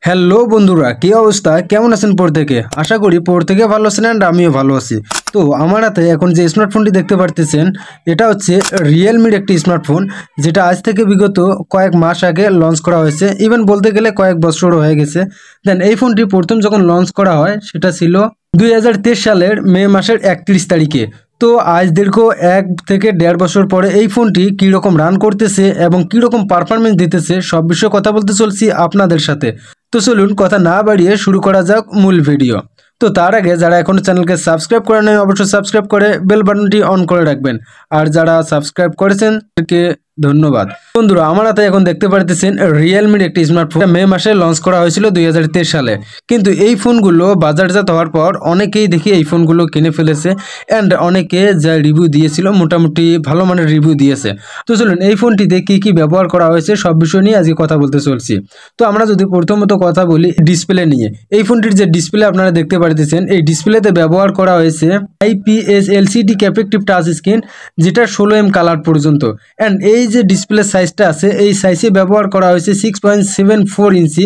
Hello বন্ধুরা, কি অবস্থা? কেমন আছেন? পর থেকে আশা করি পর থেকে ভালো আছেন অ্যান্ড আমিও ভালো আছি। তো আমার হাতে এখন যে স্মার্টফোনটি দেখতে পারতেছেন এটা হচ্ছে রিয়েলমির একটি স্মার্টফোন, যেটা আজ থেকে বিগত কয়েক মাস আগে লঞ্চ করা হয়েছে। ইভেন বলতে গেলে কয়েক বছরও হয়ে গেছে। দেন এই ফোনটি প্রথম যখন লঞ্চ করা হয় সেটা ছিল 2023 সালের মে মাসের 31 তারিখে। তো আজ দীর্ঘ 1 থেকে 1.5 বছর পরে এই ফোনটি কীরকম রান করতেছে এবং কীরকম পারফরমেন্স দিতেছে সব বিষয়ে কথা বলতে চলছি আপনাদের সাথে। তো চলুন কথা না বাড়িয়ে শুরু করা যাক মূল ভিডিও। তো তার আগে যারা এখনও চ্যানেলকে সাবস্ক্রাইব করে নেয় অবশ্যই সাবস্ক্রাইব করে বেল বাটনটি অন করে রাখবেন। আর যারা সাবস্ক্রাইব করেছেন তাদেরকে ধন্যবাদ। বন্ধুরা, আমার হাতে এখন দেখতে পারতেছেন রিয়েলমির একটি স্মার্টফোন মে মাসে লঞ্চ করা হয়েছিল 2023 সালে। কিন্তু এই ফোনগুলো বাজারজাত হওয়ার পর অনেকেই দেখি এই ফোনগুলো কিনে ফেলেছে অ্যান্ড অনেকে যা রিভিউ দিয়েছিল মোটামুটি ভালো মানের রিভিউ দিয়েছে। তো চলুন এই ফোনটিতে কি কি ব্যবহার করা হয়েছে সব বিষয় নিয়ে আজকে কথা বলতে চলছি। তো আমরা যদি প্রথমত কথা বলি ডিসপ্লে নিয়ে, এই ফোনটির যে ডিসপ্লে আপনারা দেখতে পারতেছেন এই ডিসপ্লেতে ব্যবহার করা হয়েছে IPS LCD ক্যাপেটিভ টাচ স্ক্রিন, যেটা 16mm কালার পর্যন্ত। অ্যান্ড এই যে ডিসপ্লে সাইজটা আছে এই সাইজে ব্যবহার করা হয়েছে 6.74 ইঞ্চি,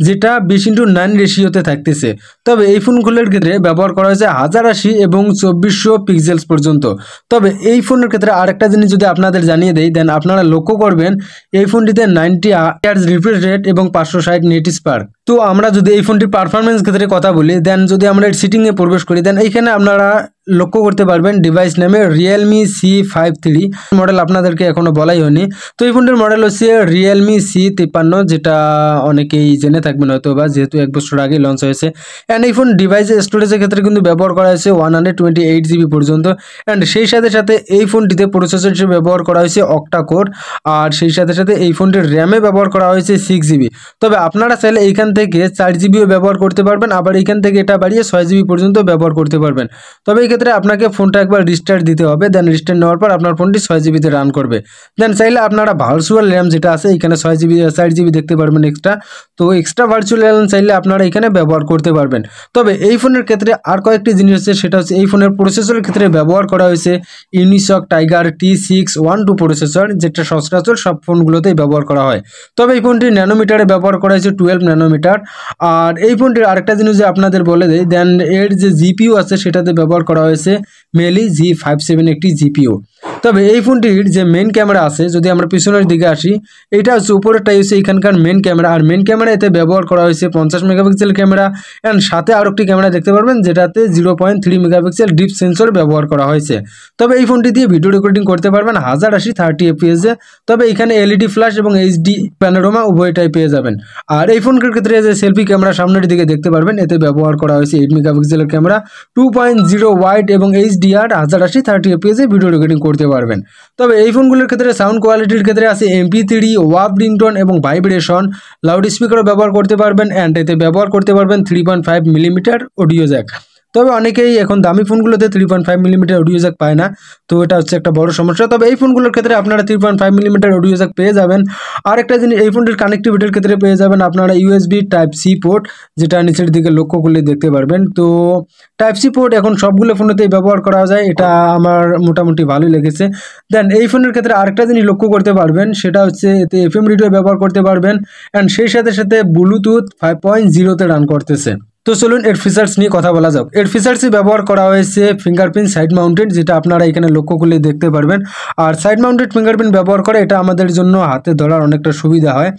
যেটা 20:9 রেশিওতে থাকতেছে। তবে এই ফোনগুলোর ক্ষেত্রে ব্যবহার করা হয়েছে 1080 এবং 2400 পিক্সেলস পর্যন্ত। তবে এই ফোনের ক্ষেত্রে আরেকটা জিনিস যদি আপনাদের জানিয়ে দেই, দেন আপনারা লক্ষ্য করবেন এই ফোনটিতে 90 হার্টজ রিফ্রেশ রেট এবং 560 নেট স্পার্ক। তো আমরা যদি এই ফোনটির পারফরমেন্স ক্ষেত্রে কথা বলি, দেন যদি আমরা এর সিটিংয়ে প্রবেশ করি, দেন এইখানে আপনারা লক্ষ্য করতে পারবেন ডিভাইস নামে রিয়েলমি C53 মডেল আপনাদেরকে এখনো বলাই হয়নি। তো এই ফোনটির মডেল হচ্ছে রিয়েলমি C53, যেটা অনেকেই জেনে থাকবেন হয়তো বা, যেহেতু 1 বছর আগে লঞ্চ হয়েছে। অ্যান্ড এই ফোন ডিভাইসের স্টোরেজের ক্ষেত্রে কিন্তু ব্যবহার করা হয়েছে 128 GB পর্যন্ত। অ্যান্ড সেই সাথে সাথে এই ফোনটিতে প্রসেসর হিসেবে ব্যবহার করা হয়েছে অক্টা কোর, আর সেই সাথে সাথে এই ফোনটির র্যামে ব্যবহার করা হয়েছে 6 GB। তবে আপনারা চাইলে এইখান থেকে 4 GBও ব্যবহার করতে পারবেন, আবার এইখান থেকে এটা বাড়িয়ে 6 GB পর্যন্ত ব্যবহার করতে পারবেন। তবে এই ক্ষেত্রে আপনাকে ফোনটা একবার রিস্টার্ট দিতে হবে, দেন রিস্টার্ট নেওয়ার পর আপনার ফোনটি 6 GBতে রান করবে। দেন চাইলে আপনারা ভার্চুয়াল র্যাম যেটা আছে এখানে 6 GB 4 GB দেখতে পারবেন এক্সট্রা। তো এক্সট্রা ভার্চুয়াল র্যাম চাইলে আপনারা এখানে ব্যবহার করতে পারবেন। তবে এই ফোনের ক্ষেত্রে আর কয়েকটি জিনিস হচ্ছে, সেটা হচ্ছে এই ফোনের প্রসেসরের ক্ষেত্রে ব্যবহার করা হয়েছে ইউনিসক টাইগার T612 প্রসেসর, যেটা সচরাচর সব ফোনগুলোতেই ব্যবহার করা হয়। তবে এই ফোনটি ন্যানোমিটারে ব্যবহার করা হয়েছে 12 ন্যানোমিটার। আর এই ফোনটির আরেকটা জিনিস যে আপনাদের বলে দেয়, দেন এর যে জিপিইউ আছে সেটাতে ব্যবহার করা হয়েছে মেলি G57 একটি জিপিইউ। তবে এই ফোনটির যে মেন ক্যামেরা আছে, যদি আমরা পিছনের দিকে আসি, এটা হচ্ছে উপরেরটাই হচ্ছে এখানকার মেন ক্যামেরা। আর মেন ক্যামেরা এতে ব্যবহার করা হয়েছে 50 মেগাপিক্সেল ক্যামেরা, অ্যান্ড সাথে আরও একটি ক্যামেরা দেখতে পারবেন যেটাতে 0.3 মেগাপিক্সেল ডিপ সেন্সর ব্যবহার করা হয়েছে। তবে এই ফোনটি দিয়ে ভিডিও রেকর্ডিং করতে পারবেন 1080 30 FPS এ। তবে এখানে LED ফ্ল্যাশ এবং HD প্যানোরামা উভয়টাই পেয়ে যাবেন। আর এই ফোনটির ক্ষেত্রে যে সেলফি ক্যামেরা সামনের দিকে দেখতে পারবেন এতে ব্যবহার করা হয়েছে 8 মেগাপিক্সেলের ক্যামেরা, 2.0 ওয়াইড এবং HDR 1080 30 FPS এ ভিডিও রেকর্ডিং করতে পারবেন। তবে এই ফোনগুলোর ক্ষেত্রে সাউন্ড কোয়ালিটির ক্ষেত্রে আছে MP3 ওয়াভ রিংটোন এবং ভাইব্রেশন, লাউড স্পিকারও ব্যবহার করতে পারবেন, অ্যান্ড এতে ব্যবহার করতে পারবেন 3.5 মিলিমিটার অডিও জ্যাক। তবে অনেকেই এখন দামি ফোনগুলোতে 3.5 মিলিমিটার অডিও জ্যাক পায় না, তো এটা হচ্ছে একটা বড় সমস্যা। তবে এই ফোনগুলোর ক্ষেত্রে আপনারা 3.5 মিলিমিটার অডিও জ্যাক পেয়ে যাবেন। আর একটা জিনিস, এই ফোনটির কানেক্টিভিটির ক্ষেত্রে পেয়ে যাবেন আপনারা USB Type-C পোর্ট, যেটা নিচের দিকে লক্ষ্য করলে দেখতে পারবেন। তো Type-C পোর্ট এখন সবগুলো ফোনেতেই ব্যবহার করা যায়, এটা আমার মোটামুটি ভালোই লেগেছে। দেন এই ফোনের ক্ষেত্রে আরেকটা জিনিস লক্ষ্য করতে পারবেন, সেটা হচ্ছে এতে FM রেডিও ব্যবহার করতে পারবেন, অ্যান্ড সেই সাথে সাথে ব্লুটুথ 5.0তে রান করতেছে। তো চলুন এর ফিচার্স নিয়ে কথা বলা যাক। এর ফিচার্সই ব্যবহার করা হয়েছে ফিঙ্গারপ্রিন্ট সাইড মাউন্টেড, যেটা আপনারা এখানে লক্ষ্য করলে দেখতে পারবেন। আর সাইড মাউন্টেড ফিঙ্গারপ্রিন্ট ব্যবহার করে এটা আমাদের জন্য হাতে ধরার অনেকটা সুবিধা হয়।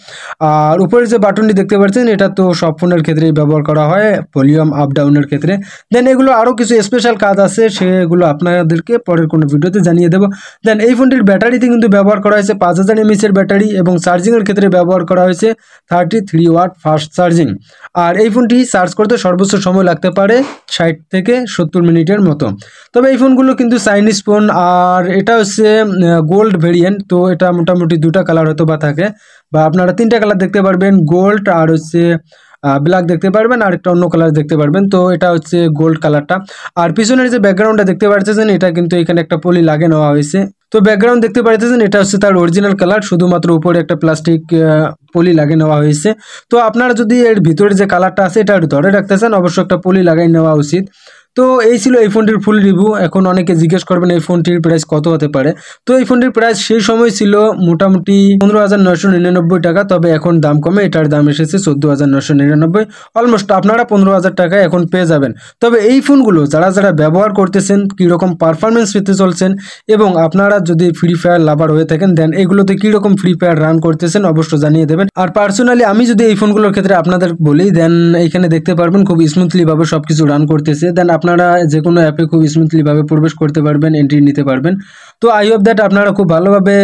আর উপরের যে বাটনটি দেখতে পাচ্ছেন এটা তো সব ফোনের ক্ষেত্রেই ব্যবহার করা হয় ভলিউম আপ ডাউনের ক্ষেত্রে। দেন এগুলো আরও কিছু স্পেশাল কাজ আছে, সেগুলো আপনাদেরকে পরের কোনো ভিডিওতে জানিয়ে দেবো। দেন এই ফোনটির ব্যাটারিতে কিন্তু ব্যবহার করা হয়েছে 5000 mAh ব্যাটারি, এবং চার্জিংয়ের ক্ষেত্রে ব্যবহার করা হয়েছে 33 ওয়াট ফাস্ট চার্জিং। আর এই ফোনটি চার্জ করতে সর্বোচ্চ সময় লাগতে পারে 60 থেকে 70 মিনিটের মতো। তবে এই ফোনগুলো কিন্তু চাইনিজ ফোন, আর এটা হচ্ছে গোল্ড ভেরিয়েন্ট। তো এটা মোটামুটি 2টা কালার হয়তো বা থাকে, বা আপনারা 3টা কালার দেখতে পারবেন, গোল্ড আর হচ্ছে ব্ল্যাক দেখতে পারবেন, আর একটা অন্য কালার দেখতে পারবেন। তো এটা হচ্ছে গোল্ড কালারটা। আর পিছনের যে ব্যাকগ্রাউন্ডটা দেখতে পাচ্ছেন এটা কিন্তু এখানে একটা পলি লাগিয়ে নেওয়া হয়েছে। তো ব্যাকগ্রাউন্ড দেখতে পাচ্ছেন এটা হচ্ছে তার অরিজিনাল কালার, শুধুমাত্র উপরে একটা প্লাস্টিক পলি লাগিয়ে নেওয়া হয়েছে। তো আপনারা যদি এর ভিতরে যে কালারটা আছে এটা ধরে রাখতে চান অবশ্যই একটা পলি লাগাই নেওয়া উচিত। তো এই ছিল এই ফোনটির ফুল রিভিউ। এখন অনেকে জিজ্ঞেস করবেন এই ফোনটির প্রাইস কত হতে পারে। তো এই ফোনটির প্রাইস সেই সময় ছিল মোটামুটি 15,999 টাকা, তবে এখন দাম কমে, এটার দাম এসেছে 14,999। অলমোস্ট আপনারা 15,000 টাকায় এখন পেয়ে যাবেন। তবে এই ফোনগুলো যারা যারা ব্যবহার করতেছেন, কীরকম পারফরমেন্স পেতে চলছেন, এবং আপনারা যদি ফ্রি ফায়ার লাভার হয়ে থাকেন দেন এগুলোতে কীরকম ফ্রি ফায়ার রান করতেছেন অবশ্যই জানিয়ে দেবেন। আর পার্সোনালি আমি যদি এই ফোনগুলোর ক্ষেত্রে আপনাদের বলি দেন এইখানে দেখতে পারবেন খুব স্মুথলিভাবে সব কিছু রান করতেছে। দেন আপনারা যে কোনো অ্যাপে খুব স্মুথলিভাবে প্রবেশ করতে পারবেন, এন্ট্রি নিতে পারবেন। তো আই হোপ দ্যাট আপনারা খুব ভালোভাবে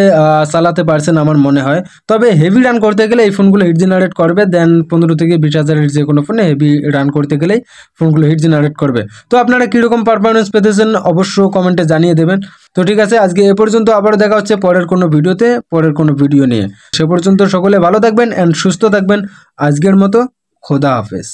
চালাতে পারছেন আমার মনে হয়। তবে হেভি রান করতে গেলে এই ফোনগুলো হিট জেনারেট করবে। দেন 15 থেকে 20,000 যে কোনো ফোনে হেভি রান করতে গেলেই ফোনগুলো হিট জেনারেট করবে। তো আপনারা কীরকম পারফরমেন্স পেতেছেন অবশ্যই কমেন্টে জানিয়ে দেবেন। তো ঠিক আছে, আজকে এ পর্যন্ত, আবারও দেখা হচ্ছে পরের কোনো ভিডিওতে, পরের কোনো ভিডিও নিয়ে। সে পর্যন্ত সকলে ভালো থাকবেন অ্যান্ড সুস্থ থাকবেন। আজকের মতো খোদা হাফেজ।